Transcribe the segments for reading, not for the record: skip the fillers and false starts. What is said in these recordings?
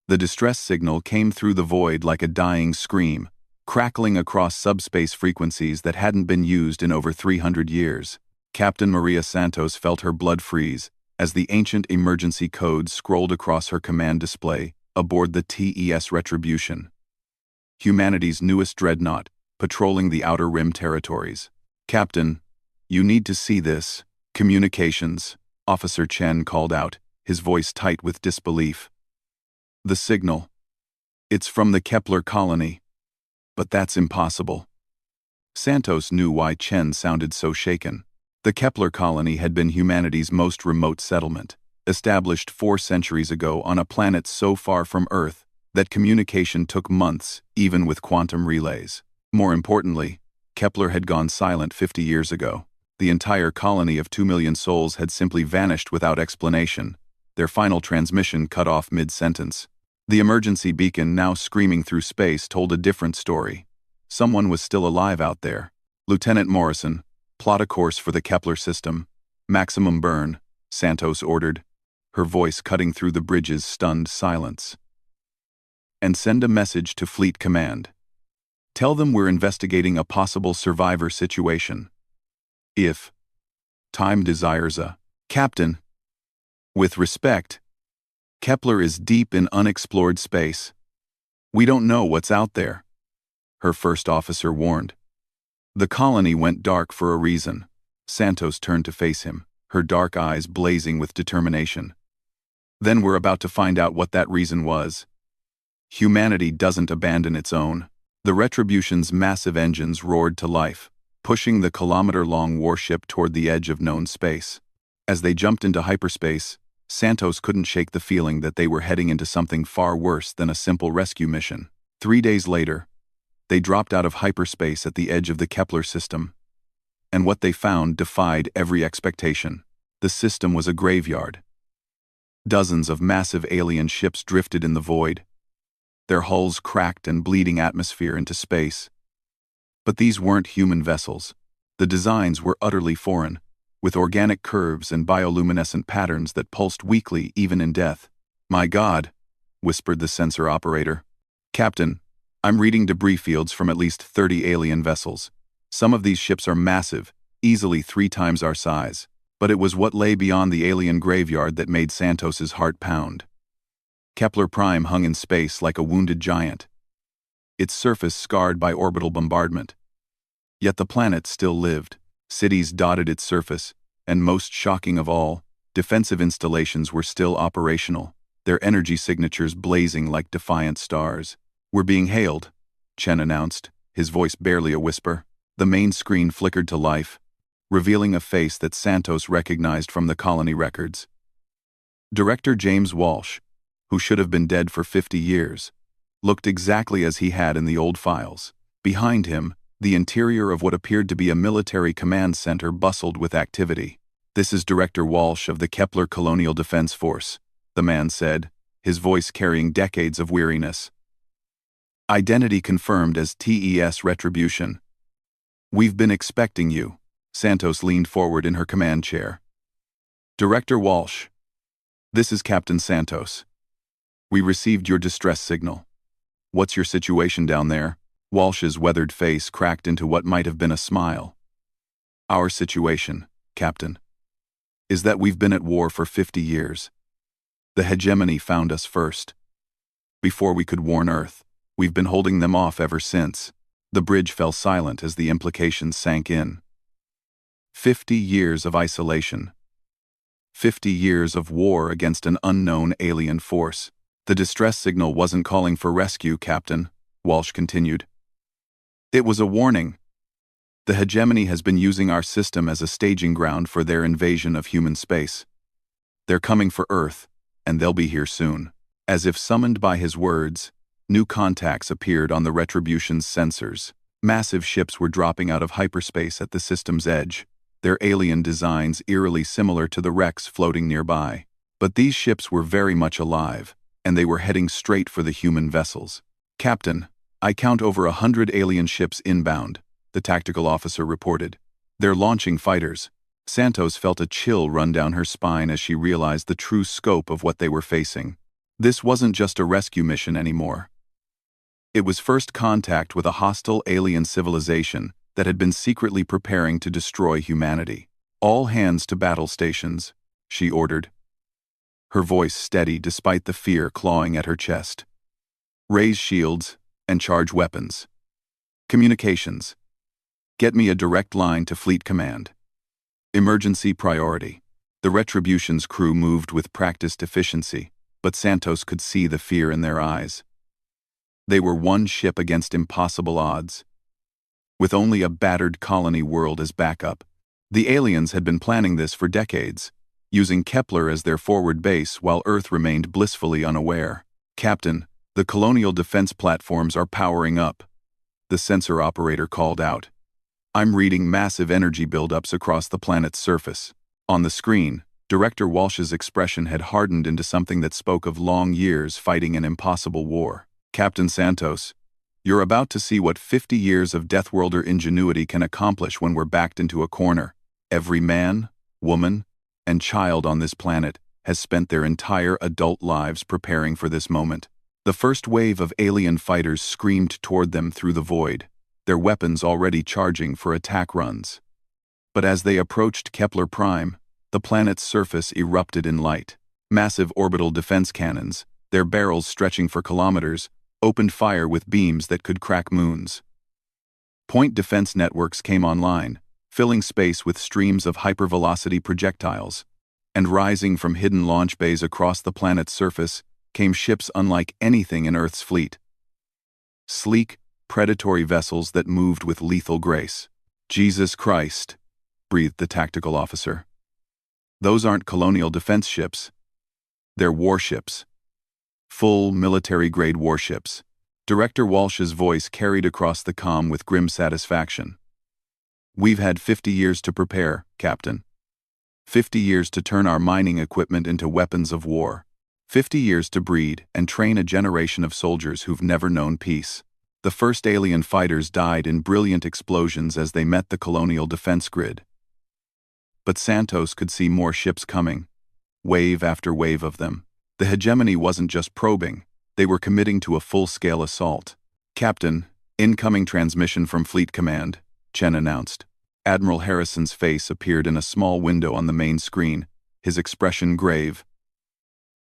The distress signal came through the void like a dying scream, crackling across subspace frequencies that hadn't been used in over 300 years. Captain Maria Santos felt her blood freeze as the ancient emergency code scrolled across her command display aboard the TES Retribution, humanity's newest dreadnought, patrolling the Outer Rim territories. "Captain, you need to see this." "Communications," Officer Chen called out, his voice tight with disbelief. "The signal. It's from the Kepler colony." "But that's impossible." Santos knew why Chen sounded so shaken. The Kepler colony had been humanity's most remote settlement, established 4 centuries ago on a planet so far from Earth that communication took months, even with quantum relays. More importantly, Kepler had gone silent 50 years ago. The entire colony of 2 million souls had simply vanished without explanation, their final transmission cut off mid-sentence. The emergency beacon, now screaming through space, told a different story. Someone was still alive out there. "Lieutenant Morrison, plot a course for the Kepler system. Maximum burn," Santos ordered, her voice cutting through the bridge's stunned silence. "And send a message to Fleet Command. Tell them we're investigating a possible survivor situation. If time desires a captain. With respect, Kepler is deep in unexplored space. We don't know what's out there," her first officer warned. "The colony went dark for a reason." Santos turned to face him, her dark eyes blazing with determination. "Then we're about to find out what that reason was. Humanity doesn't abandon its own." The Retribution's massive engines roared to life, pushing the kilometer-long warship toward the edge of known space. As they jumped into hyperspace, Santos couldn't shake the feeling that they were heading into something far worse than a simple rescue mission. 3 days later, they dropped out of hyperspace at the edge of the Kepler system. And what they found defied every expectation. The system was a graveyard. Dozens of massive alien ships drifted in the void, their hulls cracked and bleeding atmosphere into space. But these weren't human vessels. The designs were utterly foreign, with organic curves and bioluminescent patterns that pulsed weakly even in death. "My God," whispered the sensor operator. "Captain, I'm reading debris fields from at least 30 alien vessels. Some of these ships are massive, easily 3 times our size. But it was what lay beyond the alien graveyard that made Santos's heart pound. Kepler Prime hung in space like a wounded giant, its surface scarred by orbital bombardment. Yet the planet still lived. Cities dotted its surface, and most shocking of all, defensive installations were still operational, their energy signatures blazing like defiant stars. "We're being hailed," Chen announced, his voice barely a whisper. The main screen flickered to life, revealing a face that Santos recognized from the colony records. Director James Walsh, who should have been dead for 50 years, looked exactly as he had in the old files. Behind him, the interior of what appeared to be a military command center bustled with activity. "This is Director Walsh of the Kepler Colonial Defense Force," the man said, his voice carrying decades of weariness. "Identity confirmed as TES Retribution. We've been expecting you." Santos leaned forward in her command chair. "Director Walsh, this is Captain Santos. We received your distress signal. What's your situation down there?" Walsh's weathered face cracked into what might have been a smile. "Our situation, Captain, is that we've been at war for 50 years. The hegemony found us first. Before we could warn Earth, we've been holding them off ever since." The bridge fell silent as the implications sank in. 50 years of isolation. 50 years of war against an unknown alien force. "The distress signal wasn't calling for rescue, Captain," Walsh continued. "It was a warning. The hegemony has been using our system as a staging ground for their invasion of human space. They're coming for Earth, and they'll be here soon." As if summoned by his words, new contacts appeared on the Retribution's sensors. Massive ships were dropping out of hyperspace at the system's edge, their alien designs eerily similar to the wrecks floating nearby. But these ships were very much alive, and they were heading straight for the human vessels. "Captain, I count over 100 alien ships inbound," the tactical officer reported. "They're launching fighters." Santos felt a chill run down her spine as she realized the true scope of what they were facing. This wasn't just a rescue mission anymore. It was first contact with a hostile alien civilization that had been secretly preparing to destroy humanity. "All hands to battle stations," she ordered, her voice steady despite the fear clawing at her chest. "Raise shields and charge weapons. Communications. Get me a direct line to Fleet Command. Emergency priority." The Retribution's crew moved with practiced efficiency, but Santos could see the fear in their eyes. They were one ship against impossible odds. With only a battered colony world as backup, the aliens had been planning this for decades, using Kepler as their forward base while Earth remained blissfully unaware. "Captain, the colonial defense platforms are powering up," the sensor operator called out. "I'm reading massive energy buildups across the planet's surface." On the screen, Director Walsh's expression had hardened into something that spoke of long years fighting an impossible war. "Captain Santos, you're about to see what 50 years of Deathworlder ingenuity can accomplish when we're backed into a corner. Every man, woman, and child on this planet has spent their entire adult lives preparing for this moment." The first wave of alien fighters screamed toward them through the void, their weapons already charging for attack runs. But as they approached Kepler Prime, the planet's surface erupted in light. Massive orbital defense cannons, their barrels stretching for kilometers, opened fire with beams that could crack moons. Point defense networks came online, filling space with streams of hypervelocity projectiles. And rising from hidden launch bays across the planet's surface came ships unlike anything in Earth's fleet. Sleek, predatory vessels that moved with lethal grace. "Jesus Christ," breathed the tactical officer. "Those aren't colonial defense ships. They're warships. Full military-grade warships." Director Walsh's voice carried across the comm with grim satisfaction. "We've had 50 years to prepare, Captain. 50 years to turn our mining equipment into weapons of war. 50 years to breed and train a generation of soldiers who've never known peace." The first alien fighters died in brilliant explosions as they met the colonial defense grid. But Santos could see more ships coming, wave after wave of them. The hegemony wasn't just probing, they were committing to a full-scale assault. "Captain, incoming transmission from Fleet Command," Chen announced. Admiral Harrison's face appeared in a small window on the main screen, his expression grave.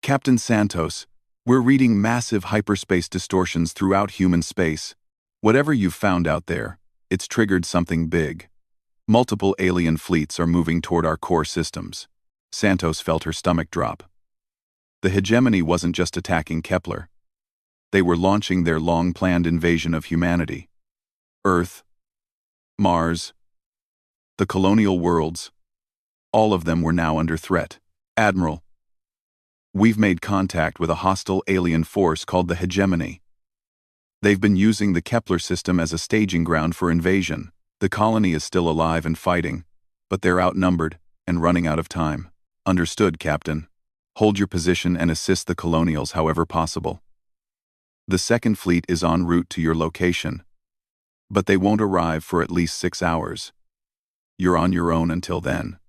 "Captain Santos, we're reading massive hyperspace distortions throughout human space. Whatever you've found out there, it's triggered something big. Multiple alien fleets are moving toward our core systems." Santos felt her stomach drop. The hegemony wasn't just attacking Kepler. They were launching their long-planned invasion of humanity. Earth, Mars, the colonial worlds, all of them were now under threat. "Admiral, we've made contact with a hostile alien force called the Hegemony. They've been using the Kepler system as a staging ground for invasion. The colony is still alive and fighting, but they're outnumbered and running out of time." "Understood, Captain. Hold your position and assist the colonials however possible. The Second Fleet is en route to your location, but they won't arrive for at least 6 hours. You're on your own until then."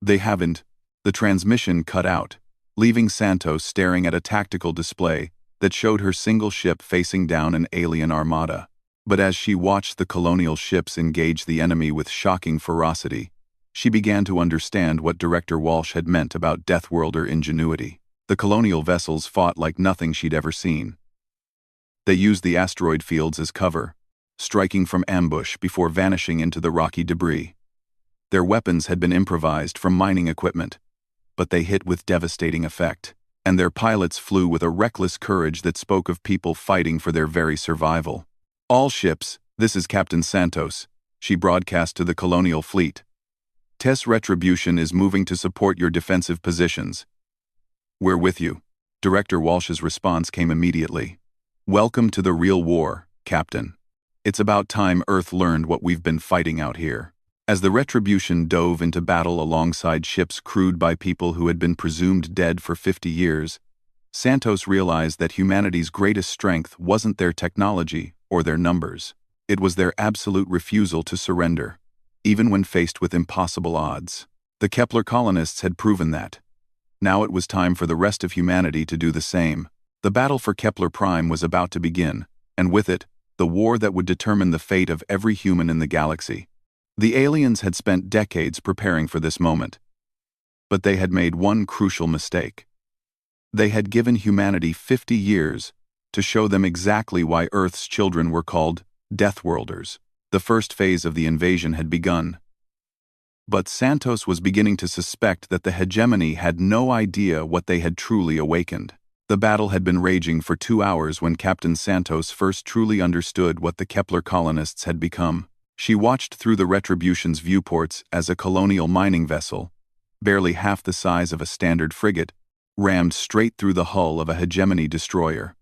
"They haven't." The transmission cut out, leaving Santos staring at a tactical display that showed her single ship facing down an alien armada. But as she watched the colonial ships engage the enemy with shocking ferocity, she began to understand what Director Walsh had meant about Deathworlder ingenuity. The colonial vessels fought like nothing she'd ever seen. They used the asteroid fields as cover, striking from ambush before vanishing into the rocky debris. Their weapons had been improvised from mining equipment, but they hit with devastating effect, and their pilots flew with a reckless courage that spoke of people fighting for their very survival. "All ships, this is Captain Santos," she broadcast to the colonial fleet. "Tess Retribution is moving to support your defensive positions. We're with you." Director Walsh's response came immediately. "Welcome to the real war, Captain. It's about time Earth learned what we've been fighting out here." As the Retribution dove into battle alongside ships crewed by people who had been presumed dead for 50 years, Santos realized that humanity's greatest strength wasn't their technology or their numbers. It was their absolute refusal to surrender, even when faced with impossible odds. The Kepler colonists had proven that. Now it was time for the rest of humanity to do the same. The battle for Kepler Prime was about to begin, and with it, the war that would determine the fate of every human in the galaxy. The aliens had spent decades preparing for this moment. But they had made one crucial mistake. They had given humanity 50 years to show them exactly why Earth's children were called Deathworlders. The first phase of the invasion had begun. But Santos was beginning to suspect that the hegemony had no idea what they had truly awakened. The battle had been raging for 2 hours when Captain Santos first truly understood what the Kepler colonists had become. She watched through the Retribution's viewports as a colonial mining vessel, barely half the size of a standard frigate, rammed straight through the hull of a hegemony destroyer.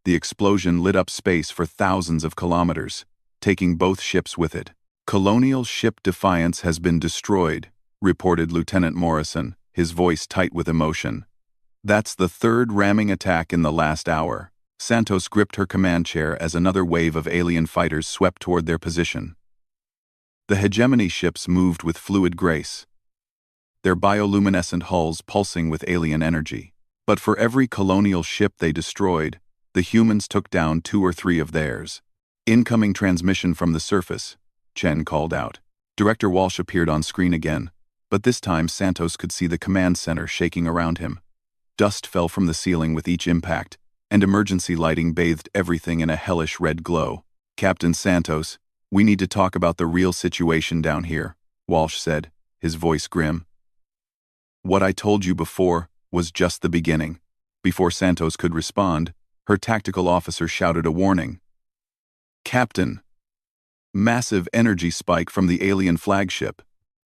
The explosion lit up space for thousands of kilometers, taking both ships with it. "Colonial ship Defiance has been destroyed," reported Lieutenant Morrison, his voice tight with emotion. "That's the third ramming attack in the last hour." Santos gripped her command chair as another wave of alien fighters swept toward their position. The hegemony ships moved with fluid grace, their bioluminescent hulls pulsing with alien energy. But for every colonial ship they destroyed, the humans took down 2 or 3 of theirs. "Incoming transmission from the surface," Chen called out. Director Walsh appeared on screen again, but this time Santos could see the command center shaking around him. Dust fell from the ceiling with each impact, and emergency lighting bathed everything in a hellish red glow. "Captain Santos, we need to talk about the real situation down here," Walsh said, his voice grim. "What I told you before was just the beginning." Before Santos could respond, her tactical officer shouted a warning. "Captain! Massive energy spike from the alien flagship.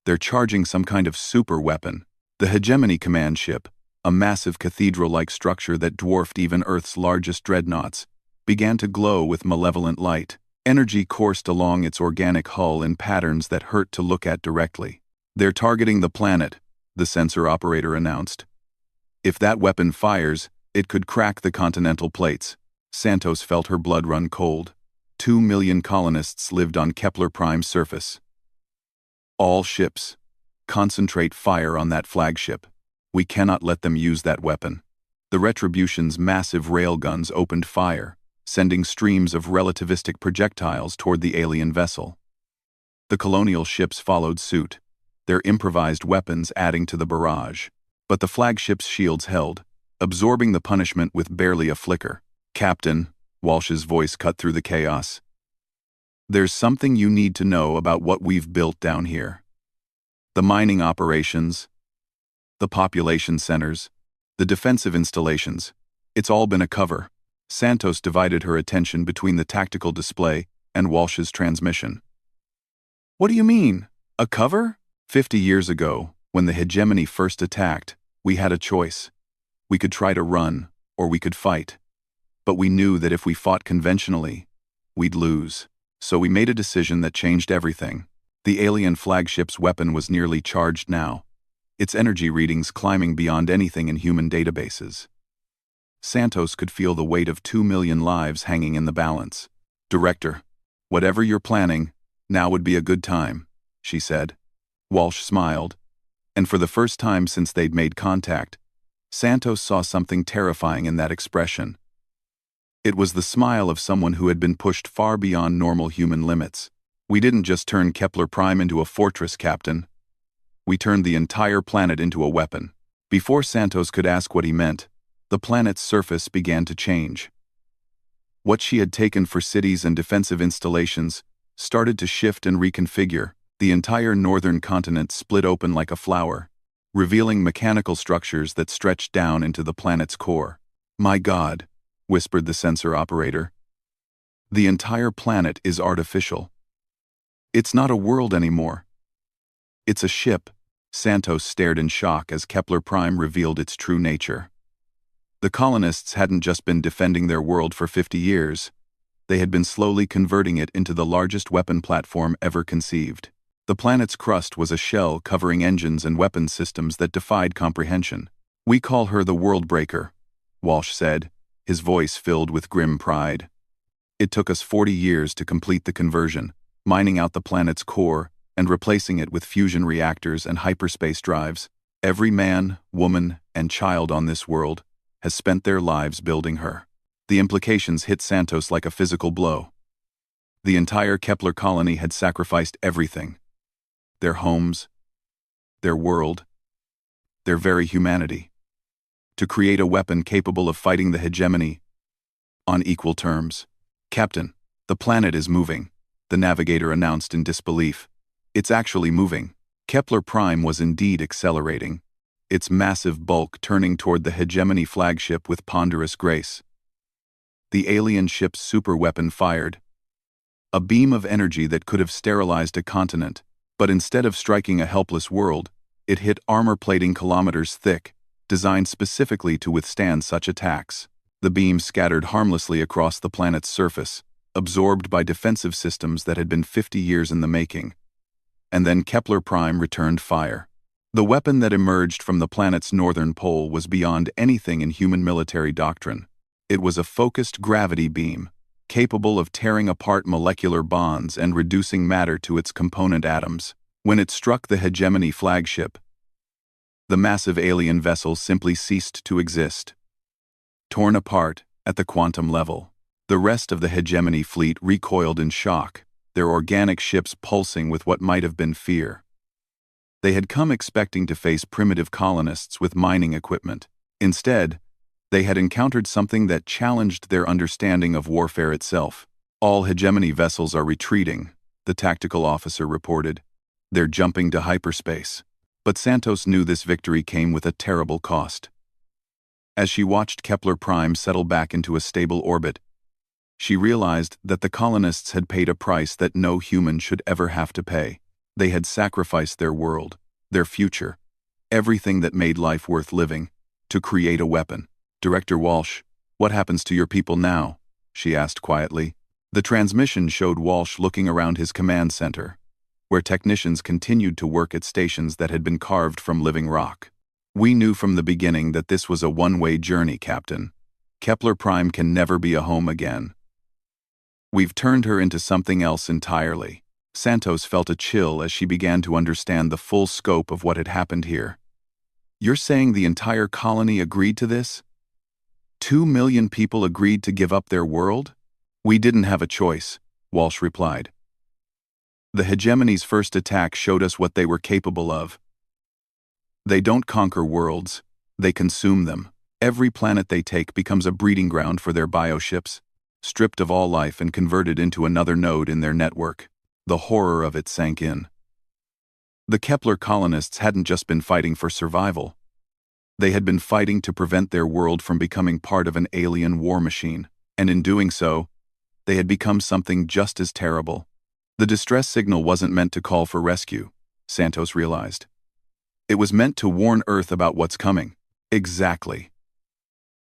They're charging some kind of super weapon." The Hegemony command ship, a massive cathedral-like structure that dwarfed even Earth's largest dreadnoughts, began to glow with malevolent light. Energy coursed along its organic hull in patterns that hurt to look at directly. "They're targeting the planet," the sensor operator announced. "If that weapon fires, it could crack the continental plates." Santos felt her blood run cold. 2 million colonists lived on Kepler Prime's surface. "All ships, concentrate fire on that flagship. We cannot let them use that weapon." The Retribution's massive railguns opened fire, sending streams of relativistic projectiles toward the alien vessel. The colonial ships followed suit, their improvised weapons adding to the barrage. But the flagship's shields held, absorbing the punishment with barely a flicker. "Captain," Walsh's voice cut through the chaos, "there's something you need to know about what we've built down here. The mining operations, the population centers, the defensive installations, it's all been a cover." Santos divided her attention between the tactical display and Walsh's transmission. "What do you mean? A cover?" 50 years ago, when the hegemony first attacked, we had a choice. We could try to run, or we could fight. But we knew that if we fought conventionally, we'd lose. So we made a decision that changed everything. The alien flagship's weapon was nearly charged now, its energy readings climbing beyond anything in human databases. Santos could feel the weight of 2 million lives hanging in the balance. "Director, whatever you're planning, now would be a good time," she said. Walsh smiled, and for the first time since they'd made contact, Santos saw something terrifying in that expression. It was the smile of someone who had been pushed far beyond normal human limits. "We didn't just turn Kepler Prime into a fortress, Captain. We turned the entire planet into a weapon." Before Santos could ask what he meant, the planet's surface began to change. What she had taken for cities and defensive installations started to shift and reconfigure. The entire northern continent split open like a flower, revealing mechanical structures that stretched down into the planet's core. "My God," whispered the sensor operator. "The entire planet is artificial. It's not a world anymore. It's a ship." Santos stared in shock as Kepler Prime revealed its true nature. The colonists hadn't just been defending their world for 50 years. They had been slowly converting it into the largest weapon platform ever conceived. The planet's crust was a shell covering engines and weapons systems that defied comprehension. "We call her the World Breaker," Walsh said, his voice filled with grim pride. "It took us 40 years to complete the conversion, mining out the planet's core and replacing it with fusion reactors and hyperspace drives. Every man, woman, and child on this world has spent their lives building her. The implications hit Santos like a physical blow. The entire Kepler colony had sacrificed everything. Their homes, their world, their very humanity, to create a weapon capable of fighting the hegemony on equal terms. "Captain, the planet is moving," the navigator announced in disbelief. "It's actually moving." Kepler Prime was indeed accelerating, its massive bulk turning toward the hegemony flagship with ponderous grace. The alien ship's superweapon fired, a beam of energy that could have sterilized a continent, but instead of striking a helpless world, it hit armor plating kilometers thick, designed specifically to withstand such attacks. The beam scattered harmlessly across the planet's surface, absorbed by defensive systems that had been 50 years in the making. And then Kepler Prime returned fire. The weapon that emerged from the planet's northern pole was beyond anything in human military doctrine. It was a focused gravity beam, capable of tearing apart molecular bonds and reducing matter to its component atoms. When it struck the hegemony flagship, the massive alien vessel simply ceased to exist. Torn apart at the quantum level, the rest of the hegemony fleet recoiled in shock, their organic ships pulsing with what might have been fear. They had come expecting to face primitive colonists with mining equipment. Instead, they had encountered something that challenged their understanding of warfare itself. "All hegemony vessels are retreating," the tactical officer reported. "They're jumping to hyperspace." But Santos knew this victory came with a terrible cost. As she watched Kepler Prime settle back into a stable orbit, she realized that the colonists had paid a price that no human should ever have to pay. They had sacrificed their world, their future, everything that made life worth living, to create a weapon. "Director Walsh, what happens to your people now?" she asked quietly. The transmission showed Walsh looking around his command center, where technicians continued to work at stations that had been carved from living rock. "We knew from the beginning that this was a one-way journey, Captain. Kepler Prime can never be a home again. We've turned her into something else entirely." Santos felt a chill as she began to understand the full scope of what had happened here. "You're saying the entire colony agreed to this? 2 million people agreed to give up their world?" "We didn't have a choice," Walsh replied. "The hegemony's first attack showed us what they were capable of. They don't conquer worlds, they consume them. Every planet they take becomes a breeding ground for their bioships, stripped of all life and converted into another node in their network." The horror of it sank in. The Kepler colonists hadn't just been fighting for survival. They had been fighting to prevent their world from becoming part of an alien war machine, and in doing so, they had become something just as terrible. The distress signal wasn't meant to call for rescue, Santos realized. It was meant to warn Earth about what's coming. Exactly.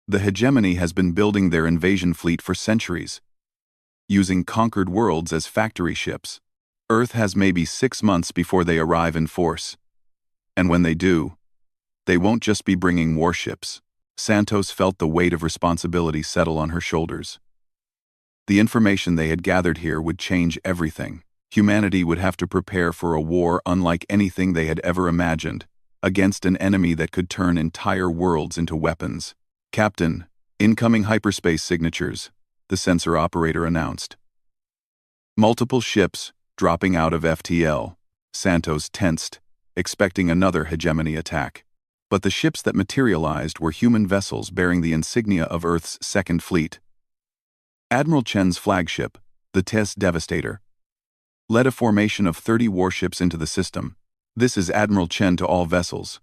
The hegemony has been building their invasion fleet for centuries, using conquered worlds as factory ships. Earth has maybe 6 months before they arrive in force. And when they do, they won't just be bringing warships. Santos felt the weight of responsibility settle on her shoulders. The information they had gathered here would change everything. Humanity would have to prepare for a war unlike anything they had ever imagined, against an enemy that could turn entire worlds into weapons. "Captain, incoming hyperspace signatures," the sensor operator announced. Multiple ships dropping out of FTL. Santos tensed, expecting another hegemony attack. But the ships that materialized were human vessels bearing the insignia of Earth's Second Fleet. Admiral Chen's flagship, the Tess Devastator, led a formation of 30 warships into the system. "This is Admiral Chen to all vessels."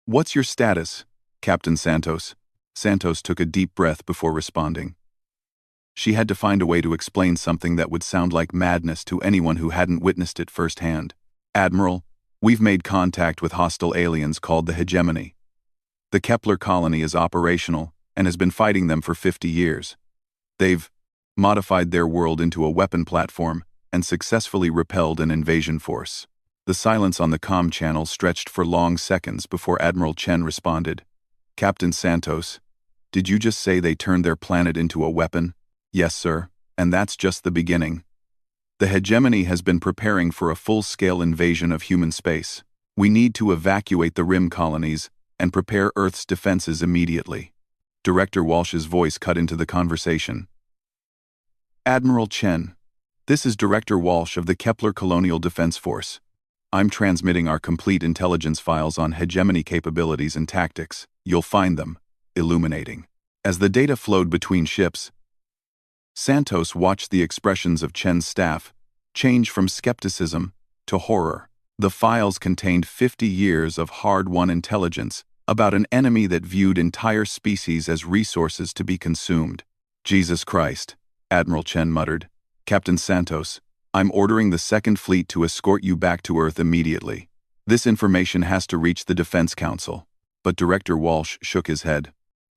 "What's your status, Captain Santos?" Santos took a deep breath before responding. She had to find a way to explain something that would sound like madness to anyone who hadn't witnessed it firsthand. "Admiral, we've made contact with hostile aliens called the Hegemony. The Kepler colony is operational and has been fighting them for 50 years. They've modified their world into a weapon platform and successfully repelled an invasion force." The silence on the comm channel stretched for long seconds before Admiral Chen responded. "Captain Santos, did you just say they turned their planet into a weapon?" "Yes, sir, and that's just the beginning. The hegemony has been preparing for a full-scale invasion of human space. We need to evacuate the Rim colonies and prepare Earth's defenses immediately. Director Walsh's voice cut into the conversation. Admiral Chen, this is Director Walsh of the Kepler Colonial Defense Force. I'm transmitting our complete intelligence files on hegemony capabilities and tactics. You'll find them illuminating. As the data flowed between ships, Santos watched the expressions of Chen's staff change from skepticism to horror. The files contained 50 years of hard-won intelligence about an enemy that viewed entire species as resources to be consumed. Jesus Christ, Admiral Chen muttered. Captain Santos, I'm ordering the Second Fleet to escort you back to Earth immediately. This information has to reach the Defense Council. But Director Walsh shook his head.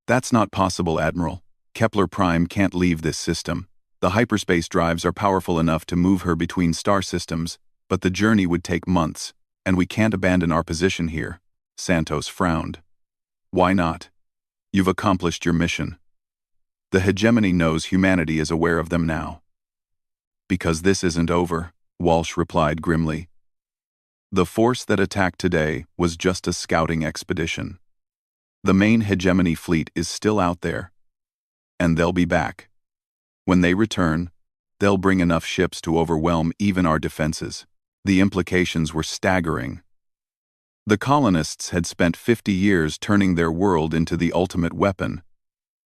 That's not possible, Admiral. Kepler Prime can't leave this system. The hyperspace drives are powerful enough to move her between star systems, but the journey would take months, and we can't abandon our position here. Santos frowned. Why not? You've accomplished your mission. The hegemony knows humanity is aware of them now. Because this isn't over, Walsh replied grimly. The force that attacked today was just a scouting expedition. The main hegemony fleet is still out there, and they'll be back. When they return, they'll bring enough ships to overwhelm even our defenses. The implications were staggering. The colonists had spent 50 years turning their world into the ultimate weapon,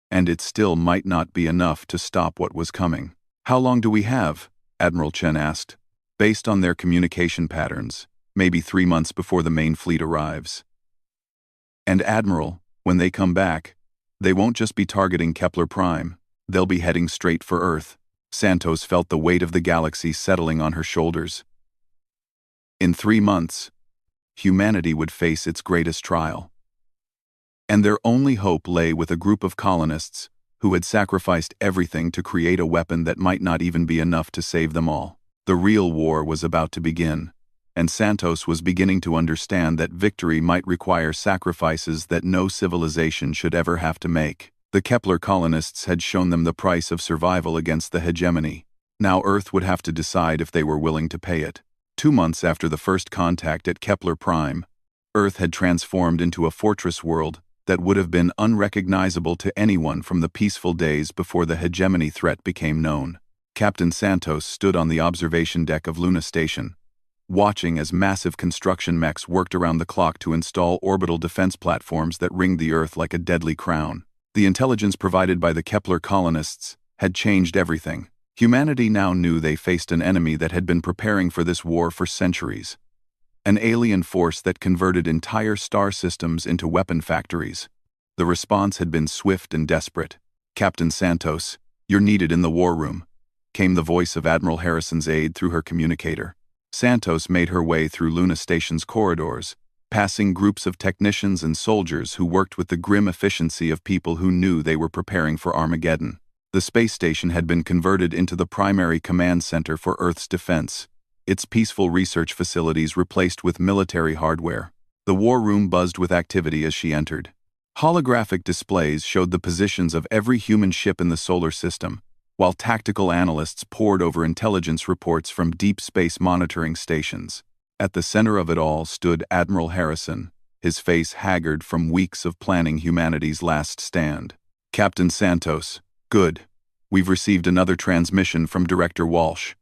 and it still might not be enough to stop what was coming. How long do we have? Admiral Chen asked. Based on their communication patterns, maybe 3 months before the main fleet arrives. And Admiral, when they come back, they won't just be targeting Kepler Prime, they'll be heading straight for Earth. Santos felt the weight of the galaxy settling on her shoulders. In 3 months, humanity would face its greatest trial. And their only hope lay with a group of colonists who had sacrificed everything to create a weapon that might not even be enough to save them all. The real war was about to begin, and Santos was beginning to understand that victory might require sacrifices that no civilization should ever have to make. The Kepler colonists had shown them the price of survival against the hegemony. Now Earth would have to decide if they were willing to pay it. 2 months after the first contact at Kepler Prime, Earth had transformed into a fortress world that would have been unrecognizable to anyone from the peaceful days before the hegemony threat became known. Captain Santos stood on the observation deck of Luna Station, watching as massive construction mechs worked around the clock to install orbital defense platforms that ringed the Earth like a deadly crown. The intelligence provided by the Kepler colonists had changed everything. Humanity now knew they faced an enemy that had been preparing for this war for centuries. An alien force that converted entire star systems into weapon factories. The response had been swift and desperate. Captain Santos, you're needed in the war room, came the voice of Admiral Harrison's aide through her communicator. Santos made her way through Luna Station's corridors, passing groups of technicians and soldiers who worked with the grim efficiency of people who knew they were preparing for Armageddon. The space station had been converted into the primary command center for Earth's defense, its peaceful research facilities replaced with military hardware. The war room buzzed with activity as she entered. Holographic displays showed the positions of every human ship in the solar system, while tactical analysts pored over intelligence reports from deep space monitoring stations. At the center of it all stood Admiral Harrison, his face haggard from weeks of planning humanity's last stand. Captain Santos, good. We've received another transmission from Director Walsh,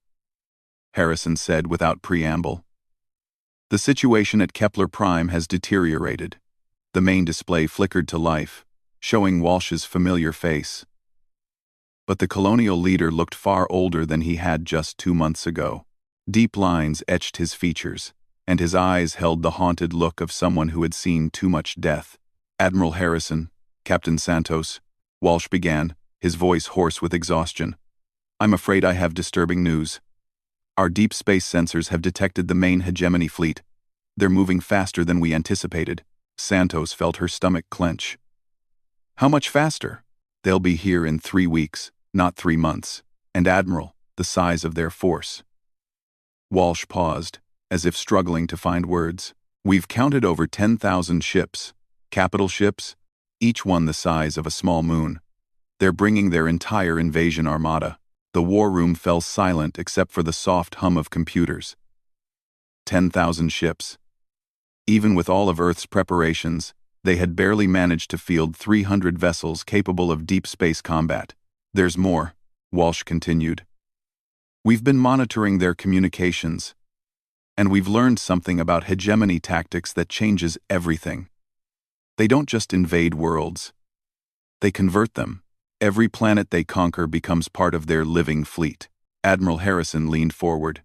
Harrison said without preamble. The situation at Kepler Prime has deteriorated. The main display flickered to life, showing Walsh's familiar face. But the colonial leader looked far older than he had just 2 months ago. Deep lines etched his features, and his eyes held the haunted look of someone who had seen too much death. Admiral Harrison, Captain Santos, Walsh began, his voice hoarse with exhaustion. I'm afraid I have disturbing news. Our deep space sensors have detected the main hegemony fleet. They're moving faster than we anticipated. Santos felt her stomach clench. How much faster? They'll be here in 3 weeks, not 3 months. And Admiral, the size of their force. Walsh paused, as if struggling to find words. We've counted over 10,000 ships, capital ships, each one the size of a small moon. They're bringing their entire invasion armada. The war room fell silent except for the soft hum of computers. 10,000 ships. Even with all of Earth's preparations, they had barely managed to field 300 vessels capable of deep space combat. There's more, Walsh continued. We've been monitoring their communications, and we've learned something about hegemony tactics that changes everything. They don't just invade worlds. They convert them. Every planet they conquer becomes part of their living fleet. Admiral Harrison leaned forward.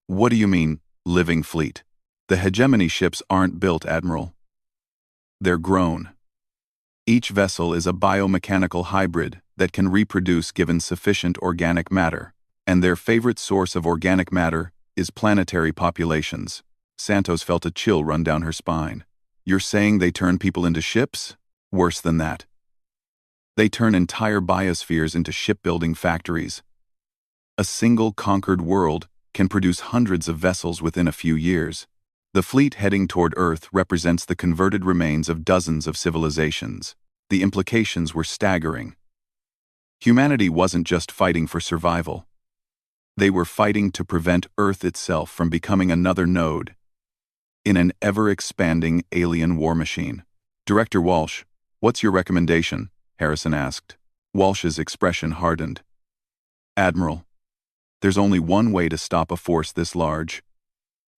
What do you mean, living fleet? The hegemony ships aren't built, Admiral. They're grown. Each vessel is a biomechanical hybrid that can reproduce given sufficient organic matter, and their favorite source of organic matter is planetary populations. Santos felt a chill run down her spine. You're saying they turn people into ships? Worse than that. They turn entire biospheres into shipbuilding factories. A single conquered world can produce hundreds of vessels within a few years. The fleet heading toward Earth represents the converted remains of dozens of civilizations. The implications were staggering. Humanity wasn't just fighting for survival. They were fighting to prevent Earth itself from becoming another node in an ever-expanding alien war machine. Director Walsh, what's your recommendation? Harrison asked. Walsh's expression hardened. Admiral, there's only one way to stop a force this large.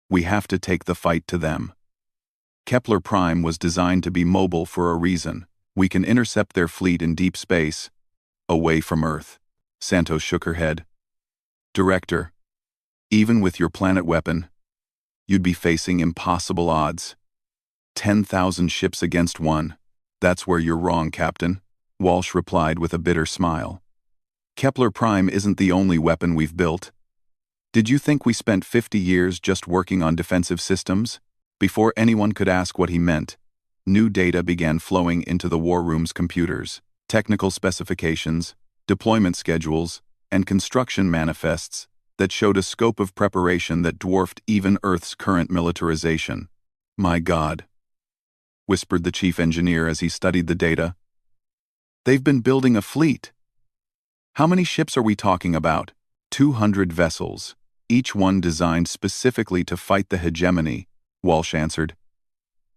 We have to take the fight to them. Kepler Prime was designed to be mobile for a reason. We can intercept their fleet in deep space, away from Earth. Santos shook her head. Director, even with your planet weapon, you'd be facing impossible odds. 10,000 ships against one. That's where you're wrong, Captain, Walsh replied with a bitter smile. Kepler Prime isn't the only weapon we've built. Did you think we spent 50 years just working on defensive systems? Before anyone could ask what he meant, new data began flowing into the war room's computers. Technical specifications, deployment schedules, and construction manifests that showed a scope of preparation that dwarfed even Earth's current militarization. My God, whispered the chief engineer as he studied the data. They've been building a fleet. How many ships are we talking about? 200 vessels, each one designed specifically to fight the hegemony, Walsh answered.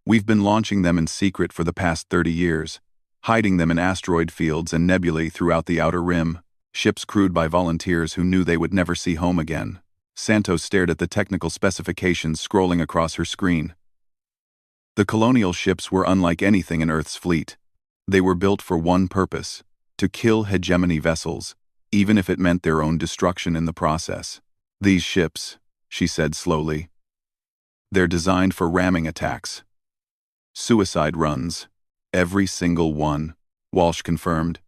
We've been launching them in secret for the past 30 years, hiding them in asteroid fields and nebulae throughout the outer rim, ships crewed by volunteers who knew they would never see home again. Santos stared at the technical specifications scrolling across her screen. The colonial ships were unlike anything in Earth's fleet. They were built for one purpose: to kill hegemony vessels, even if it meant their own destruction in the process. These ships, she said slowly, they're designed for ramming attacks. Suicide runs. Every single one, Walsh confirmed.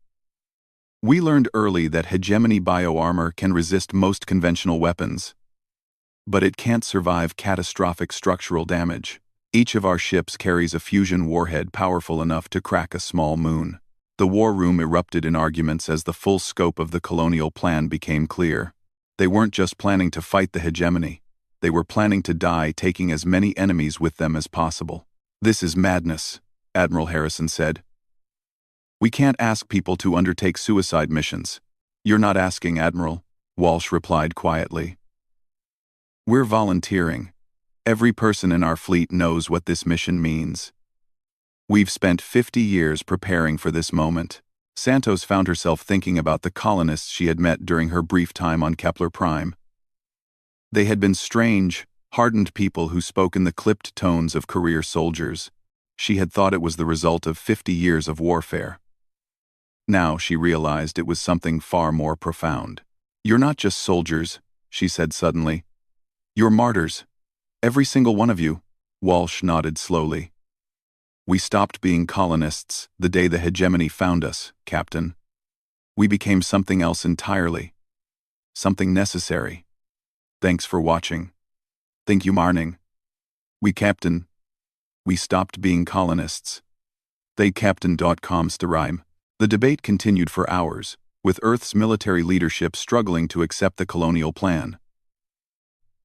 We learned early that hegemony bioarmor can resist most conventional weapons, but it can't survive catastrophic structural damage. Each of our ships carries a fusion warhead powerful enough to crack a small moon. The war room erupted in arguments as the full scope of the colonial plan became clear. They weren't just planning to fight the hegemony. They were planning to die taking as many enemies with them as possible. This is madness, Admiral Harrison said. We can't ask people to undertake suicide missions. You're not asking, Admiral, Walsh replied quietly. We're volunteering. Every person in our fleet knows what this mission means. We've spent 50 years preparing for this moment. Santos found herself thinking about the colonists she had met during her brief time on Kepler Prime. They had been strange, hardened people who spoke in the clipped tones of career soldiers. She had thought it was the result of 50 years of warfare. Now she realized it was something far more profound. You're not just soldiers, she said suddenly. You're martyrs. Every single one of you. Walsh nodded slowly. We stopped being colonists the day the hegemony found us, Captain. We became something else entirely. Something necessary. Thanks for watching. Thank you, Marning. We stopped being colonists. They Captain.com Starime. The debate continued for hours, with Earth's military leadership struggling to accept the colonial plan.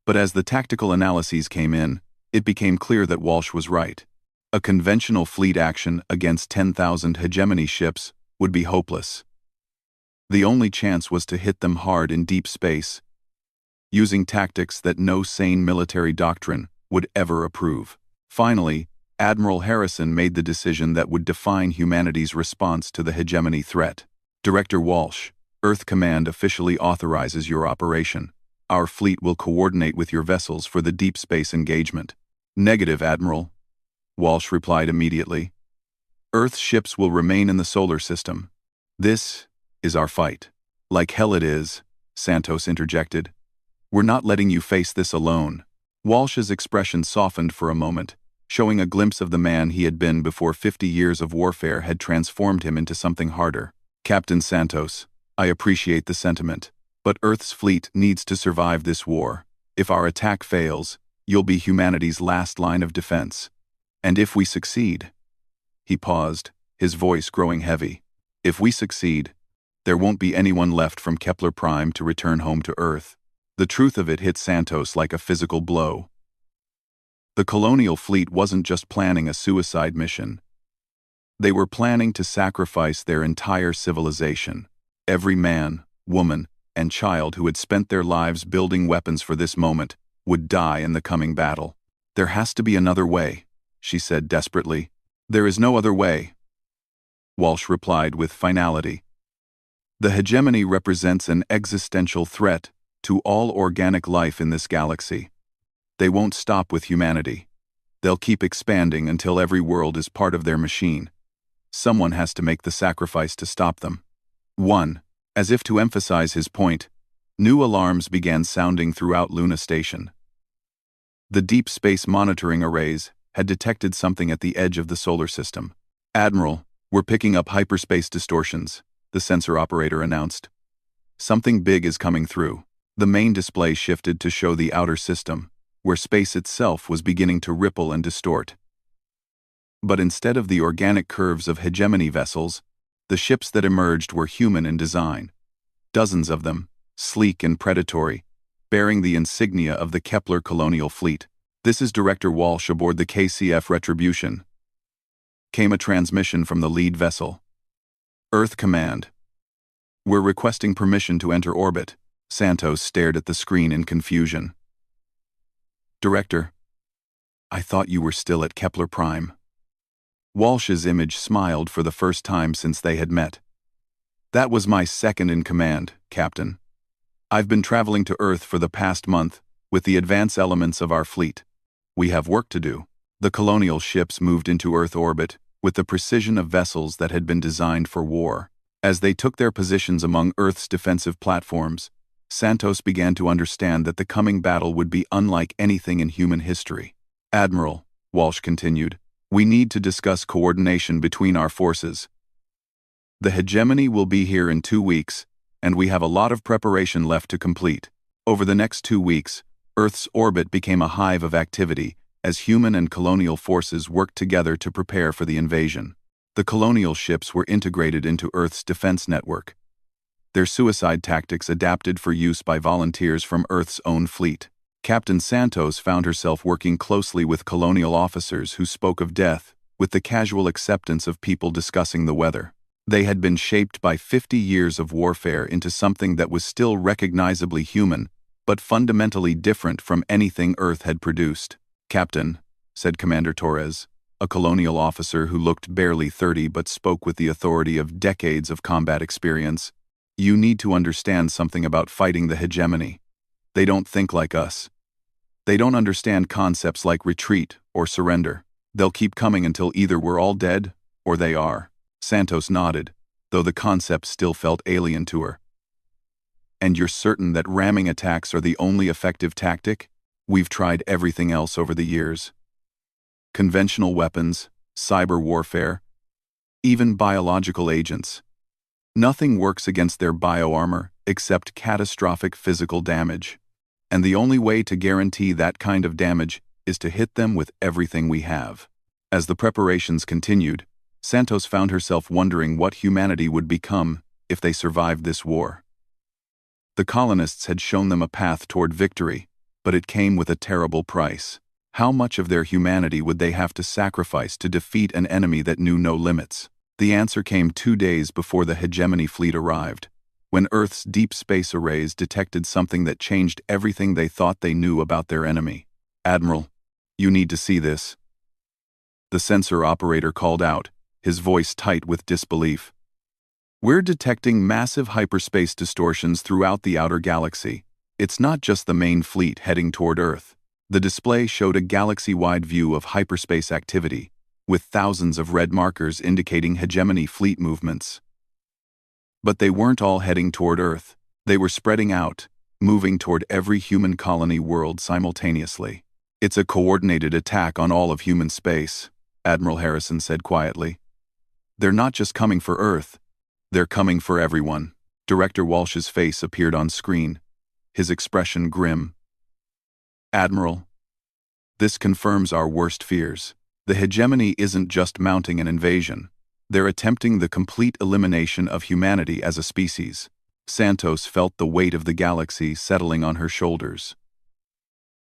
But as the tactical analyses came in, it became clear that Walsh was right. A conventional fleet action against 10,000 hegemony ships would be hopeless. The only chance was to hit them hard in deep space, using tactics that no sane military doctrine would ever approve. Finally, Admiral Harrison made the decision that would define humanity's response to the hegemony threat. Director Walsh, Earth Command officially authorizes your operation. Our fleet will coordinate with your vessels for the deep space engagement. Negative, Admiral, Walsh replied immediately. Earth's ships will remain in the solar system. This is our fight. Like hell it is, Santos interjected. We're not letting you face this alone. Walsh's expression softened for a moment, showing a glimpse of the man he had been before 50 years of warfare had transformed him into something harder. Captain Santos, I appreciate the sentiment, but Earth's fleet needs to survive this war. If our attack fails, you'll be humanity's last line of defense. And if we succeed... He paused, his voice growing heavy. If we succeed, there won't be anyone left from Kepler Prime to return home to Earth. The truth of it hit Santos like a physical blow. The colonial fleet wasn't just planning a suicide mission. They were planning to sacrifice their entire civilization. Every man, woman, and child who had spent their lives building weapons for this moment would die in the coming battle. There has to be another way, she said desperately. There is no other way, Walsh replied with finality. The hegemony represents an existential threat to all organic life in this galaxy. They won't stop with humanity. They'll keep expanding until every world is part of their machine. Someone has to make the sacrifice to stop them. 1. As if to emphasize his point, new alarms began sounding throughout Luna Station. The deep space monitoring arrays had detected something at the edge of the solar system. Admiral, we're picking up hyperspace distortions, the sensor operator announced. Something big is coming through. The main display shifted to show the outer system, where space itself was beginning to ripple and distort. But instead of the organic curves of hegemony vessels, the ships that emerged were human in design. Dozens of them, sleek and predatory, bearing the insignia of the Kepler colonial fleet. This is Director Walsh aboard the KCF Retribution. Came a transmission from the lead vessel. Earth Command. We're requesting permission to enter orbit. Santos stared at the screen in confusion. Director, I thought you were still at Kepler Prime. Walsh's image smiled for the first time since they had met. That was my second in command, Captain. I've been traveling to Earth for the past month with the advance elements of our fleet. We have work to do. The colonial ships moved into Earth orbit with the precision of vessels that had been designed for war. As they took their positions among Earth's defensive platforms, Santos began to understand that the coming battle would be unlike anything in human history. Admiral, Walsh continued, we need to discuss coordination between our forces. The hegemony will be here in 2 weeks, and we have a lot of preparation left to complete. Over the next 2 weeks, Earth's orbit became a hive of activity as human and colonial forces worked together to prepare for the invasion. The colonial ships were integrated into Earth's defense network. Their suicide tactics adapted for use by volunteers from Earth's own fleet. Captain Santos found herself working closely with colonial officers who spoke of death with the casual acceptance of people discussing the weather. They had been shaped by 50 years of warfare into something that was still recognizably human, but fundamentally different from anything Earth had produced. Captain, said Commander Torres, a colonial officer who looked barely 30 but spoke with the authority of decades of combat experience, you need to understand something about fighting the hegemony. They don't think like us. They don't understand concepts like retreat or surrender. They'll keep coming until either we're all dead or they are. Santos nodded, though the concept still felt alien to her. And you're certain that ramming attacks are the only effective tactic? We've tried everything else over the years. Conventional weapons, cyber warfare, even biological agents. Nothing works against their bioarmor except catastrophic physical damage. And the only way to guarantee that kind of damage is to hit them with everything we have. As the preparations continued, Santos found herself wondering what humanity would become if they survived this war. The colonists had shown them a path toward victory, but it came with a terrible price. How much of their humanity would they have to sacrifice to defeat an enemy that knew no limits? The answer came 2 days before the hegemony fleet arrived, when Earth's deep space arrays detected something that changed everything they thought they knew about their enemy. Admiral, you need to see this, The sensor operator called out, his voice tight with disbelief. "We're detecting massive hyperspace distortions throughout the outer galaxy. It's not just the main fleet heading toward Earth." The display showed a galaxy-wide view of hyperspace activity, with thousands of red markers indicating hegemony fleet movements. But they weren't all heading toward Earth. They were spreading out, moving toward every human colony world simultaneously. "It's a coordinated attack on all of human space," Admiral Harrison said quietly. "They're not just coming for Earth. They're coming for everyone." Director Walsh's face appeared on screen, his expression grim. "Admiral, this confirms our worst fears. The hegemony isn't just mounting an invasion. They're attempting the complete elimination of humanity as a species." Santos felt the weight of the galaxy settling on her shoulders.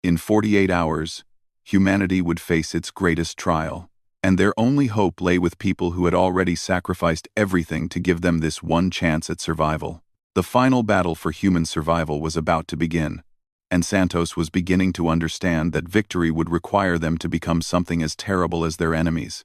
In 48 hours, humanity would face its greatest trial, and their only hope lay with people who had already sacrificed everything to give them this one chance at survival. The final battle for human survival was about to begin, and Santos was beginning to understand that victory would require them to become something as terrible as their enemies.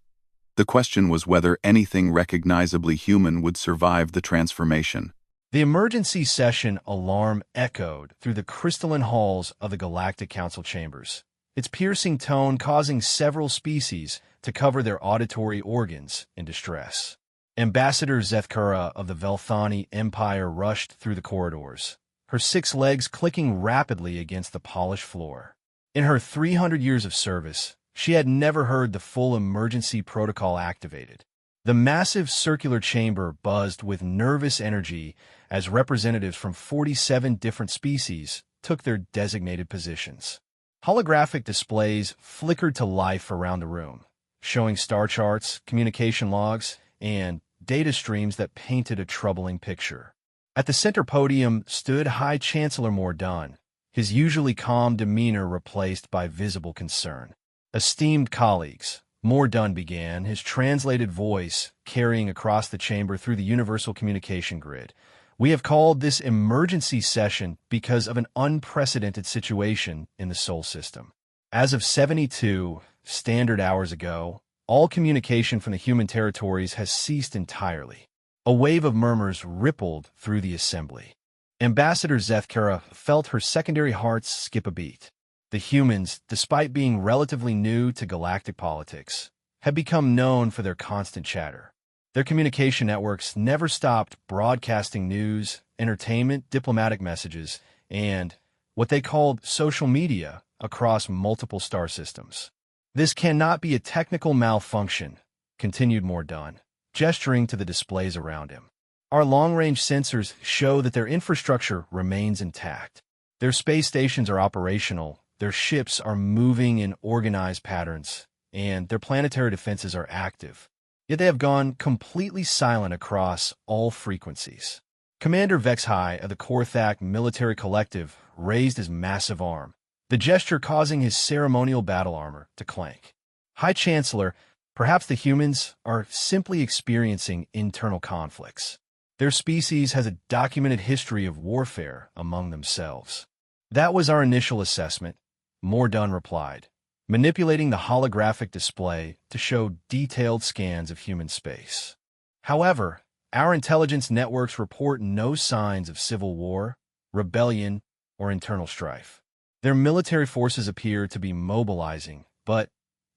The question was whether anything recognizably human would survive the transformation. The emergency session alarm echoed through the crystalline halls of the Galactic Council chambers, its piercing tone causing several species to cover their auditory organs in distress. Ambassador Zethkura of the Velthani Empire rushed through the corridors, her 6 legs clicking rapidly against the polished floor. In her 300 years of service, she had never heard the full emergency protocol activated. The massive circular chamber buzzed with nervous energy as representatives from 47 different species took their designated positions. Holographic displays flickered to life around the room, showing star charts, communication logs, and data streams that painted a troubling picture. At the center podium stood High Chancellor Mordan, his usually calm demeanor replaced by visible concern. "Esteemed colleagues," Mordan began, his translated voice carrying across the chamber through the universal communication grid. "We have called this emergency session because of an unprecedented situation in the Sol system. As of 72 standard hours ago, all communication from the human territories has ceased entirely." A wave of murmurs rippled through the assembly. Ambassador Zethkura felt her secondary hearts skip a beat. The humans, despite being relatively new to galactic politics, had become known for their constant chatter. Their communication networks never stopped broadcasting news, entertainment, diplomatic messages, and what they called social media across multiple star systems. "This cannot be a technical malfunction," continued Mordan, gesturing to the displays around him. "Our long-range sensors show that their infrastructure remains intact. Their space stations are operational, their ships are moving in organized patterns, and their planetary defenses are active. Yet they have gone completely silent across all frequencies." Commander Vexhai of the Korthak Military Collective raised his massive arm, the gesture causing his ceremonial battle armor to clank. "High Chancellor, perhaps the humans are simply experiencing internal conflicts. Their species has a documented history of warfare among themselves." "That was our initial assessment," Mordan replied, manipulating the holographic display to show detailed scans of human space. "However, our intelligence networks report no signs of civil war, rebellion, or internal strife. Their military forces appear to be mobilizing, but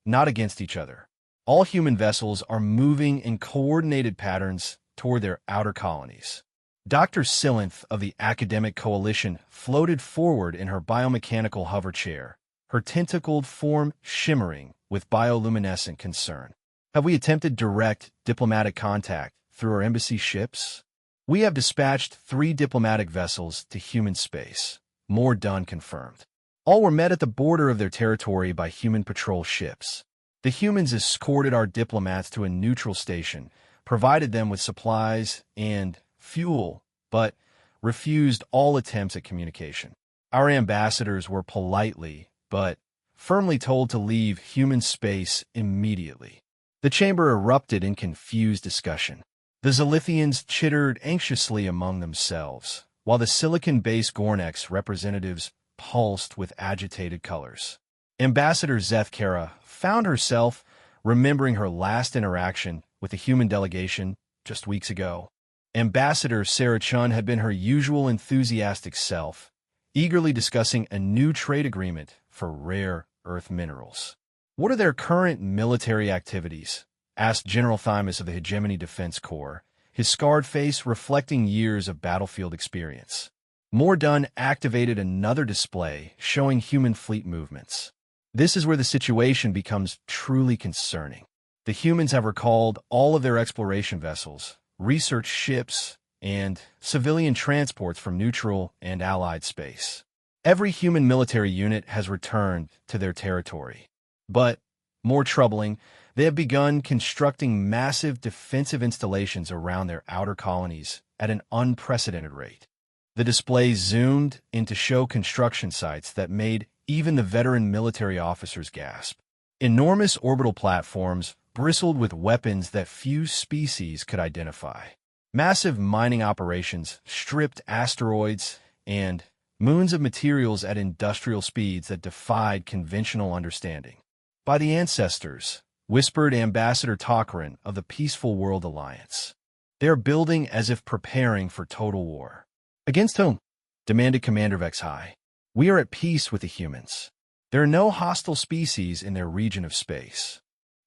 not against each other. All human vessels are moving in coordinated patterns toward their outer colonies." Dr. Silenth of the Academic Coalition floated forward in her biomechanical hover chair, her tentacled form shimmering with bioluminescent concern. "Have we attempted direct diplomatic contact through our embassy ships?" "We have dispatched 3 diplomatic vessels to human space," Mordan confirmed. "All were met at the border of their territory by human patrol ships. The humans escorted our diplomats to a neutral station, provided them with supplies and fuel, but refused all attempts at communication. Our ambassadors were politely, but firmly told to leave human space immediately." The chamber erupted in confused discussion. The Zilithians chittered anxiously among themselves, while the silicon-based Gornex representatives pulsed with agitated colors. Ambassador Zethkura found herself remembering her last interaction with the human delegation just weeks ago. Ambassador Sarah Chun had been her usual enthusiastic self, eagerly discussing a new trade agreement for rare earth minerals. "What are their current military activities?" asked General Thymus of the Hegemony Defense Corps, his scarred face reflecting years of battlefield experience. Mordun activated another display showing human fleet movements. This is where the situation becomes truly concerning. The humans have recalled all of their exploration vessels, research ships, and civilian transports from neutral and allied space. Every human military unit has returned to their territory. But, more troubling, they have begun constructing massive defensive installations around their outer colonies at an unprecedented rate. The display zoomed in to show construction sites that made even the veteran military officers gasp. Enormous orbital platforms bristled with weapons that few species could identify. Massive mining operations stripped asteroids and moons of materials at industrial speeds that defied conventional understanding. "By the ancestors," whispered Ambassador Tokrin of the Peaceful World Alliance. "They're building as if preparing for total war." "Against whom?" demanded Commander Vexhai. "We are at peace with the humans. There are no hostile species in their region of space."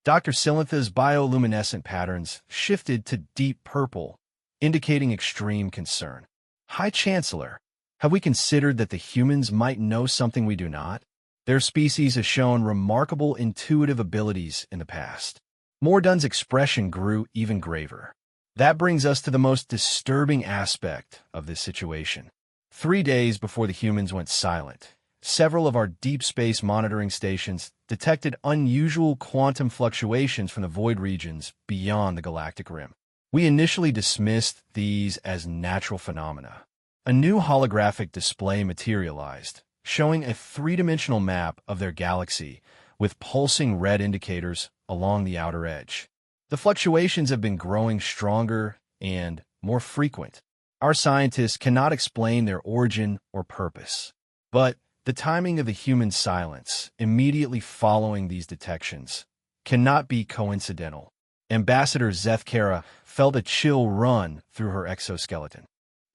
Dr. Silentha's bioluminescent patterns shifted to deep purple, indicating extreme concern. "High Chancellor, have we considered that the humans might know something we do not? Their species has shown remarkable intuitive abilities in the past." Mordun's expression grew even graver. "That brings us to the most disturbing aspect of this situation. 3 days before the humans went silent, several of our deep space monitoring stations detected unusual quantum fluctuations from the void regions beyond the galactic rim. We initially dismissed these as natural phenomena. A new holographic display materialized, showing a three-dimensional map of their galaxy with pulsing red indicators along the outer edge. The fluctuations have been growing stronger and more frequent. Our scientists cannot explain their origin or purpose. But the timing of the human silence immediately following these detections cannot be coincidental. Ambassador Zethkara felt a chill run through her exoskeleton.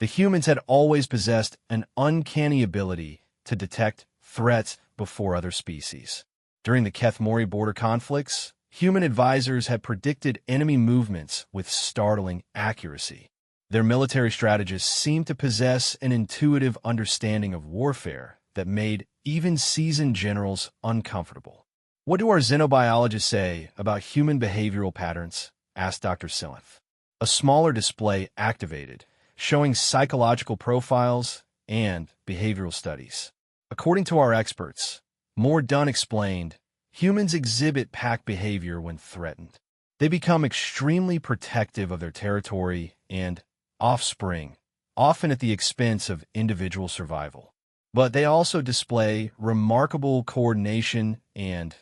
The humans had always possessed an uncanny ability to detect threats before other species. During the Keth-Mori border conflicts, human advisors had predicted enemy movements with startling accuracy. Their military strategists seemed to possess an intuitive understanding of warfare that made even seasoned generals uncomfortable. "What do our xenobiologists say about human behavioral patterns?" asked Dr. Silenth. A smaller display activated, showing psychological profiles and behavioral studies. "According to our experts," Mordun explained, "humans exhibit pack behavior when threatened. They become extremely protective of their territory and offspring, often at the expense of individual survival. But they also display remarkable coordination and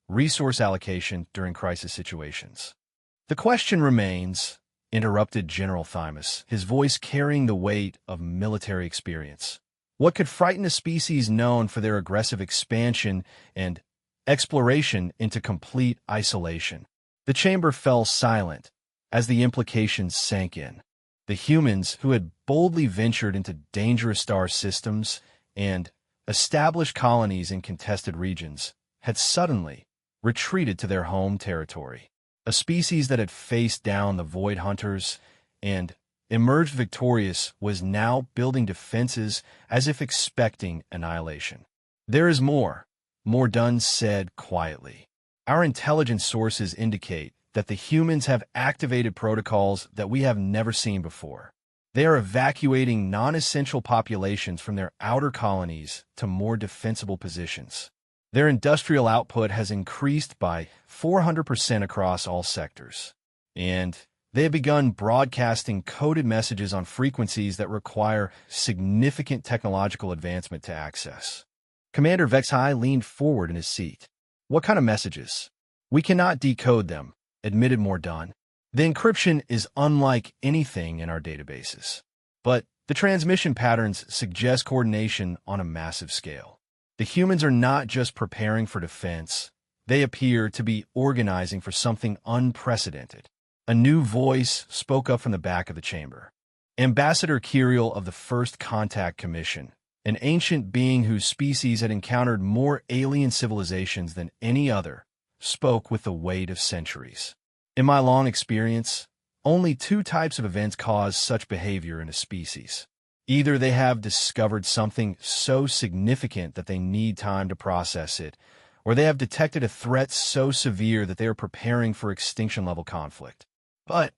resource allocation during crisis situations." "The question remains," interrupted General Thymus, his voice carrying the weight of military experience. "What could frighten a species known for their aggressive expansion and exploration into complete isolation?" The chamber fell silent as the implications sank in. The humans who had boldly ventured into dangerous star systems and established colonies in contested regions had suddenly retreated to their home territory. A species that had faced down the Void Hunters and emerged victorious was now building defenses as if expecting annihilation. "There is more," Mordun said quietly. "Our intelligence sources indicate that the humans have activated protocols that we have never seen before. They are evacuating non-essential populations from their outer colonies to more defensible positions. Their industrial output has increased by 400% across all sectors. And they have begun broadcasting coded messages on frequencies that require significant technological advancement to access." Commander Vexhai leaned forward in his seat. "What kind of messages?" "We cannot decode them," admitted Mordun. "The encryption is unlike anything in our databases. But the transmission patterns suggest coordination on a massive scale. The humans are not just preparing for defense, They appear to be organizing for something unprecedented. A new voice spoke up from the back of the chamber. Ambassador Kirill of the First Contact Commission, an ancient being whose species had encountered more alien civilizations than any other, spoke with the weight of centuries. In my long experience, only two types of events cause such behavior in a species. Either they have discovered something so significant that they need time to process it, or they have detected a threat so severe that they are preparing for extinction-level conflict. But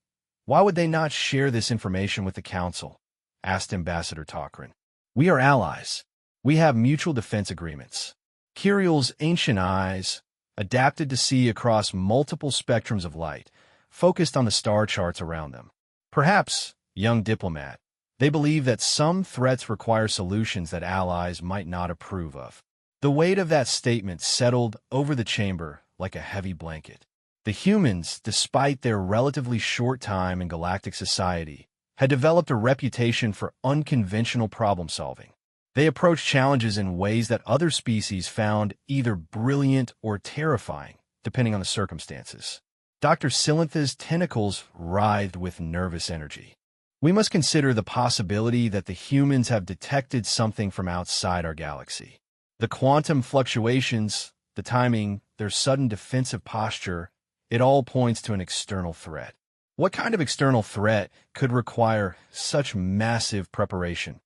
why would they not share this information with the Council? Asked Ambassador Tokrin. We are allies. We have mutual defense agreements. Kirill's ancient eyes, adapted to see across multiple spectrums of light, focused on the star charts around them. Perhaps, young diplomat, they believe that some threats require solutions that allies might not approve of. The weight of that statement settled over the chamber like a heavy blanket. The humans, despite their relatively short time in galactic society, had developed a reputation for unconventional problem-solving. They approached challenges in ways that other species found either brilliant or terrifying, depending on the circumstances. Dr. Silintha's tentacles writhed with nervous energy. We must consider the possibility that the humans have detected something from outside our galaxy. The quantum fluctuations, the timing, their sudden defensive posture, it all points to an external threat. What kind of external threat could require such massive preparation?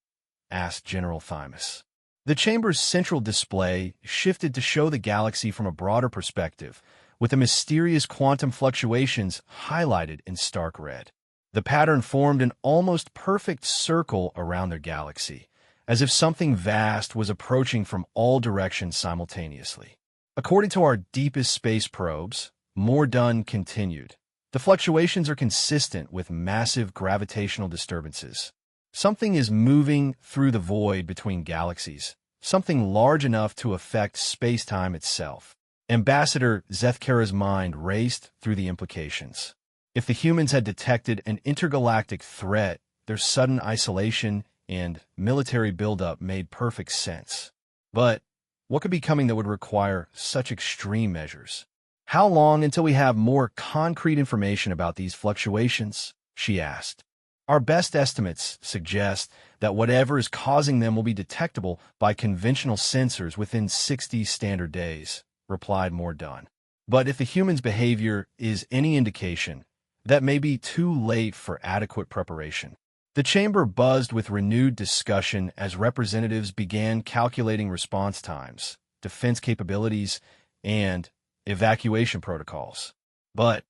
Asked General Thymus. The chamber's central display shifted to show the galaxy from a broader perspective, with the mysterious quantum fluctuations highlighted in stark red. The pattern formed an almost perfect circle around their galaxy, as if something vast was approaching from all directions simultaneously. According to our deepest space probes, Mordun continued, the fluctuations are consistent with massive gravitational disturbances. Something is moving through the void between galaxies, something large enough to affect space-time itself. Ambassador Zethkara's mind raced through the implications. If the humans had detected an intergalactic threat, their sudden isolation and military buildup made perfect sense. But what could be coming that would require such extreme measures? How long until we have more concrete information about these fluctuations? She asked. Our best estimates suggest that whatever is causing them will be detectable by conventional sensors within 60 standard days, replied Mordun. But if the humans' behavior is any indication, that may be too late for adequate preparation. The chamber buzzed with renewed discussion as representatives began calculating response times, defense capabilities, and evacuation protocols. But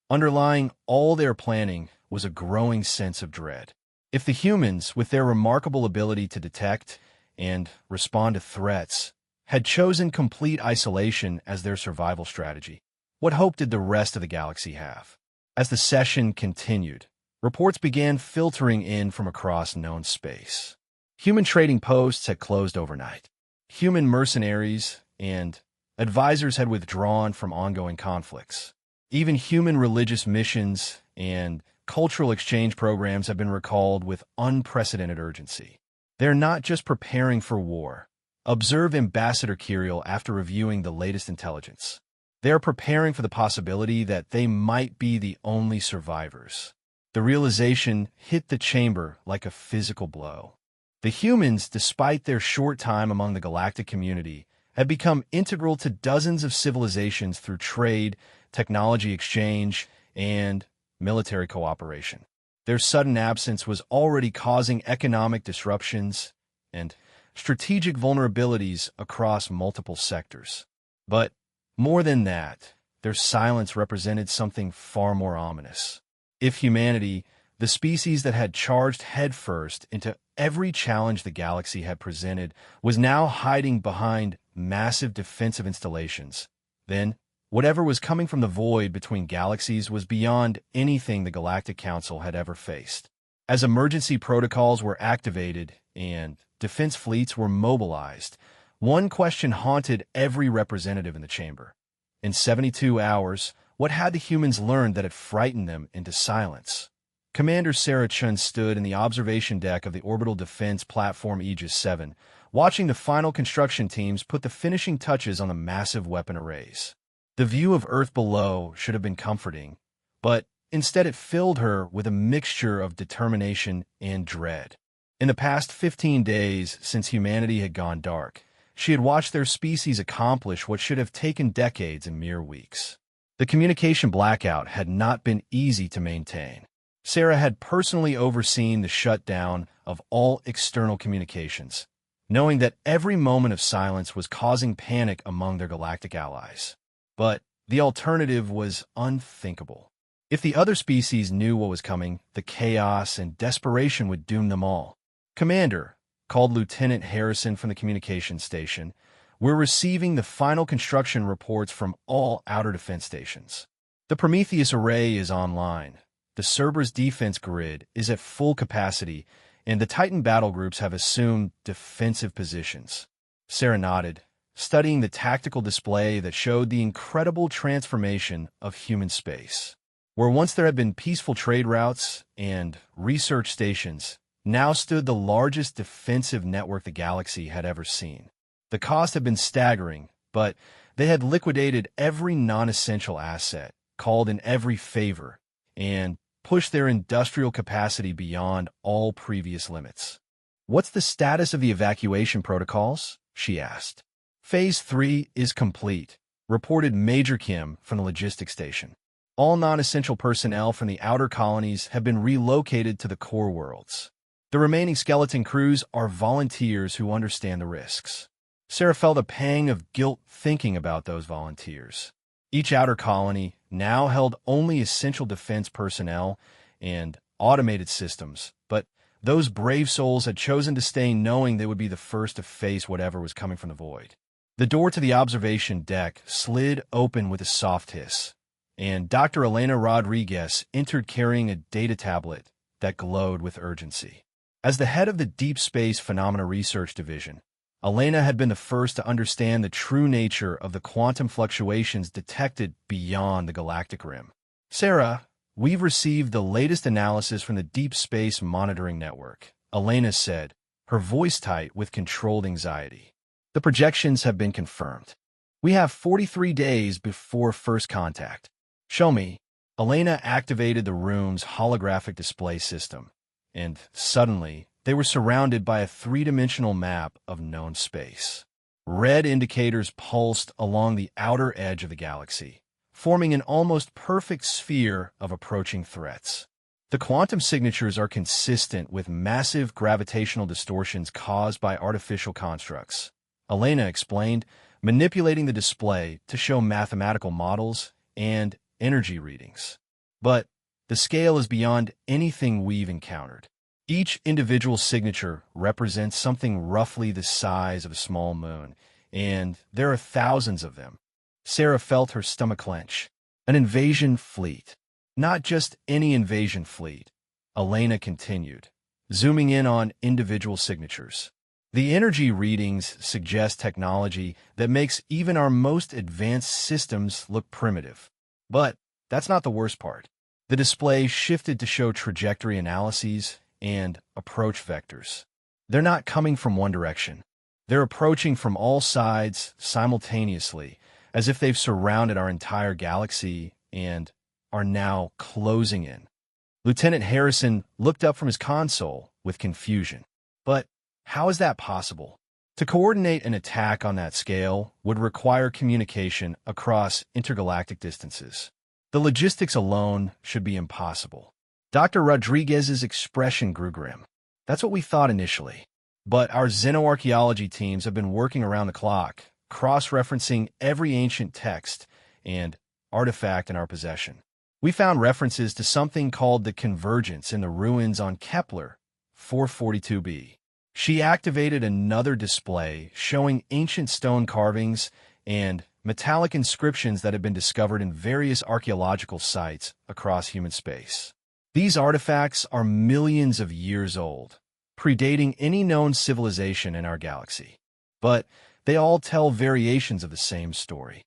underlying all their planning was a growing sense of dread. If the humans, with their remarkable ability to detect and respond to threats, had chosen complete isolation as their survival strategy, what hope did the rest of the galaxy have? As the session continued, reports began filtering in from across known space. Human trading posts had closed overnight. Human mercenaries and advisors had withdrawn from ongoing conflicts. Even human religious missions and cultural exchange programs have been recalled with unprecedented urgency. They're not just preparing for war. Observe Ambassador Kirill after reviewing the latest intelligence. They are preparing for the possibility that they might be the only survivors. The realization hit the chamber like a physical blow. The humans, despite their short time among the galactic community, have become integral to dozens of civilizations through trade, technology exchange, and military cooperation. Their sudden absence was already causing economic disruptions and strategic vulnerabilities across multiple sectors. But more than that, their silence represented something far more ominous. If humanity, the species that had charged headfirst into every challenge the galaxy had presented, was now hiding behind massive defensive installations, then whatever was coming from the void between galaxies was beyond anything the Galactic Council had ever faced. As emergency protocols were activated and defense fleets were mobilized, one question haunted every representative in the chamber. In 72 hours, what had the humans learned that had frightened them into silence? Commander Sarah Chun stood in the observation deck of the Orbital Defense Platform Aegis 7, watching the final construction teams put the finishing touches on the massive weapon arrays. The view of Earth below should have been comforting, but instead it filled her with a mixture of determination and dread. In the past 15 days since humanity had gone dark, she had watched their species accomplish what should have taken decades in mere weeks. The communication blackout had not been easy to maintain. Sarah had personally overseen the shutdown of all external communications, knowing that every moment of silence was causing panic among their galactic allies. But the alternative was unthinkable. If the other species knew what was coming, the chaos and desperation would doom them all. "Commander," called Lieutenant Harrison from the communications station, "we're receiving the final construction reports from all outer defense stations. The Prometheus array is online. The Cerberus defense grid is at full capacity, and the Titan battle groups have assumed defensive positions." Sarah nodded, studying the tactical display that showed the incredible transformation of human space. Where once there had been peaceful trade routes and research stations, now stood the largest defensive network the galaxy had ever seen. The cost had been staggering, but they had liquidated every non-essential asset, called in every favor, and pushed their industrial capacity beyond all previous limits. "What's the status of the evacuation protocols?" she asked. "Phase 3 is complete," reported Major Kim from the logistics station. "All non-essential personnel from the outer colonies have been relocated to the core worlds. The remaining skeleton crews are volunteers who understand the risks." Sarah felt a pang of guilt thinking about those volunteers. Each outer colony now held only essential defense personnel and automated systems, but those brave souls had chosen to stay knowing they would be the first to face whatever was coming from the void. The door to the observation deck slid open with a soft hiss, and Dr. Elena Rodriguez entered carrying a data tablet that glowed with urgency. As the head of the Deep Space Phenomena Research Division, Elena had been the first to understand the true nature of the quantum fluctuations detected beyond the galactic rim. "Sarah, we've received the latest analysis from the Deep Space Monitoring Network," Elena said, her voice tight with controlled anxiety. "The projections have been confirmed. We have 43 days before first contact." "Show me." Elena activated the room's holographic display system, and suddenly they were surrounded by a three-dimensional map of known space. Red indicators pulsed along the outer edge of the galaxy, forming an almost perfect sphere of approaching threats. The quantum signatures are consistent with massive gravitational distortions caused by artificial constructs, Elena explained, manipulating the display to show mathematical models and energy readings. But the scale is beyond anything we've encountered. Each individual signature represents something roughly the size of a small moon, and there are thousands of them. Sarah felt her stomach clench. An invasion fleet. Not just any invasion fleet, Elena continued, zooming in on individual signatures. The energy readings suggest technology that makes even our most advanced systems look primitive. But that's not the worst part. The display shifted to show trajectory analyses and approach vectors. They're not coming from one direction. They're approaching from all sides simultaneously, as if they've surrounded our entire galaxy and are now closing in. Lieutenant Harrison looked up from his console with confusion. But how is that possible? To coordinate an attack on that scale would require communication across intergalactic distances. The logistics alone should be impossible. Dr. Rodriguez's expression grew grim. That's what we thought initially. But our xenoarchaeology teams have been working around the clock, cross-referencing every ancient text and artifact in our possession. We found references to something called the Convergence in the ruins on Kepler 442b. She activated another display showing ancient stone carvings and metallic inscriptions that had been discovered in various archaeological sites across human space. These artifacts are millions of years old, predating any known civilization in our galaxy. But they all tell variations of the same story.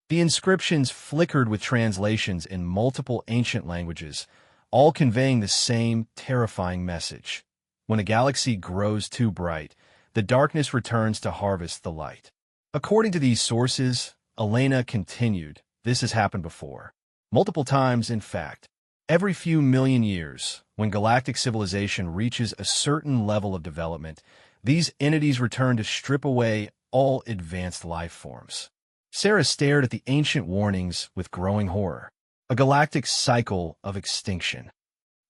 The inscriptions flickered with translations in multiple ancient languages, all conveying the same terrifying message. When a galaxy grows too bright, the darkness returns to harvest the light. According to these sources, Elena continued, This has happened before. Multiple times, in fact. Every few million years, when galactic civilization reaches a certain level of development, these entities return to strip away all advanced life forms. Sarah stared at the ancient warnings with growing horror. A galactic cycle of extinction.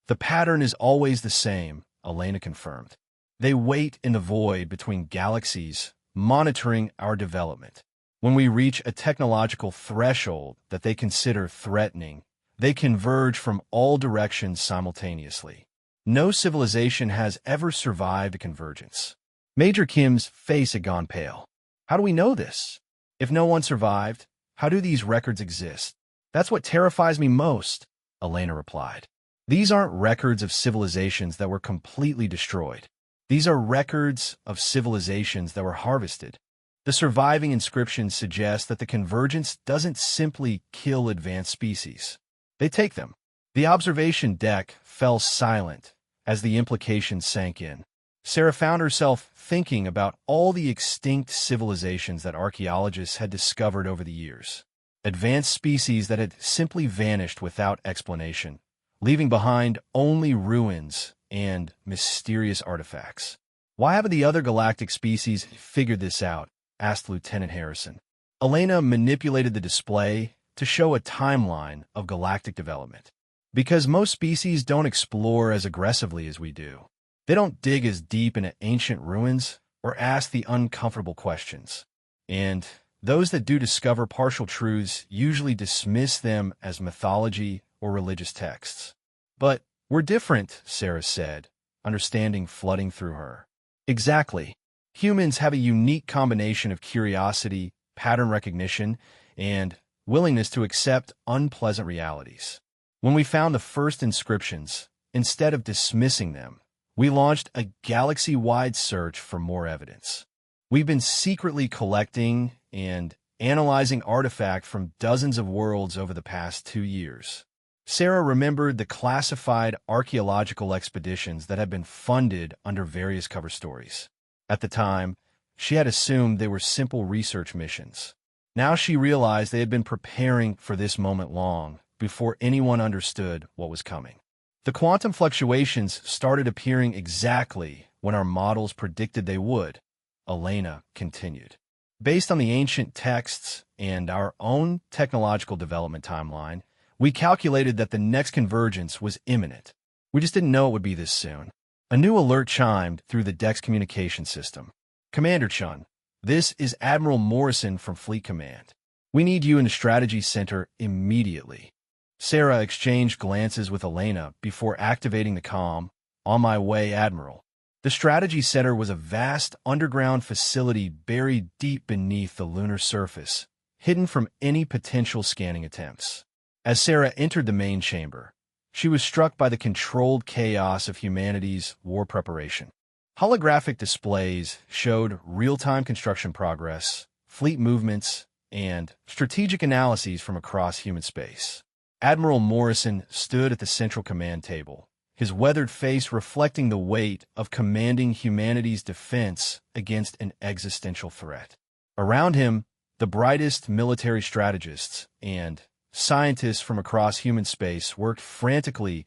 The pattern is always the same, Elena confirmed. They wait in the void between galaxies, monitoring our development. When we reach a technological threshold that they consider threatening, they converge from all directions simultaneously. No civilization has ever survived a convergence. Major Kim's face had gone pale. How do we know this? If no one survived, how do these records exist? That's what terrifies me most, Elena replied. These aren't records of civilizations that were completely destroyed. These are records of civilizations that were harvested. The surviving inscriptions suggest that the convergence doesn't simply kill advanced species. They take them. The observation deck fell silent as the implications sank in. Sarah found herself thinking about all the extinct civilizations that archaeologists had discovered over the years. Advanced species that had simply vanished without explanation, leaving behind only ruins and mysterious artifacts. Why haven't the other galactic species figured this out? Asked Lieutenant Harrison. Elena manipulated the display to show a timeline of galactic development. Because most species don't explore as aggressively as we do. They don't dig as deep into ancient ruins or ask the uncomfortable questions. And those that do discover partial truths usually dismiss them as mythology or religious texts. But we're different, Sarah said, understanding flooding through her. Exactly. Humans have a unique combination of curiosity, pattern recognition, and willingness to accept unpleasant realities. When we found the first inscriptions, instead of dismissing them, we launched a galaxy-wide search for more evidence. We've been secretly collecting and analyzing artifacts from dozens of worlds over the past 2 years. Sarah remembered the classified archaeological expeditions that had been funded under various cover stories. At the time, she had assumed they were simple research missions. Now she realized they had been preparing for this moment long before anyone understood what was coming. The quantum fluctuations started appearing exactly when our models predicted they would, Elena continued. Based on the ancient texts and our own technological development timeline, we calculated that the next convergence was imminent. We just didn't know it would be this soon. A new alert chimed through the deck's communication system. Commander Chun, this is Admiral Morrison from Fleet Command. We need you in the Strategy Center immediately. Sarah exchanged glances with Elena before activating the comm. On my way, Admiral. The Strategy Center was a vast underground facility buried deep beneath the lunar surface, hidden from any potential scanning attempts. As Sarah entered the main chamber, she was struck by the controlled chaos of humanity's war preparation. Holographic displays showed real-time construction progress, fleet movements, and strategic analyses from across human space. Admiral Morrison stood at the central command table, his weathered face reflecting the weight of commanding humanity's defense against an existential threat. Around him, the brightest military strategists and scientists from across human space worked frantically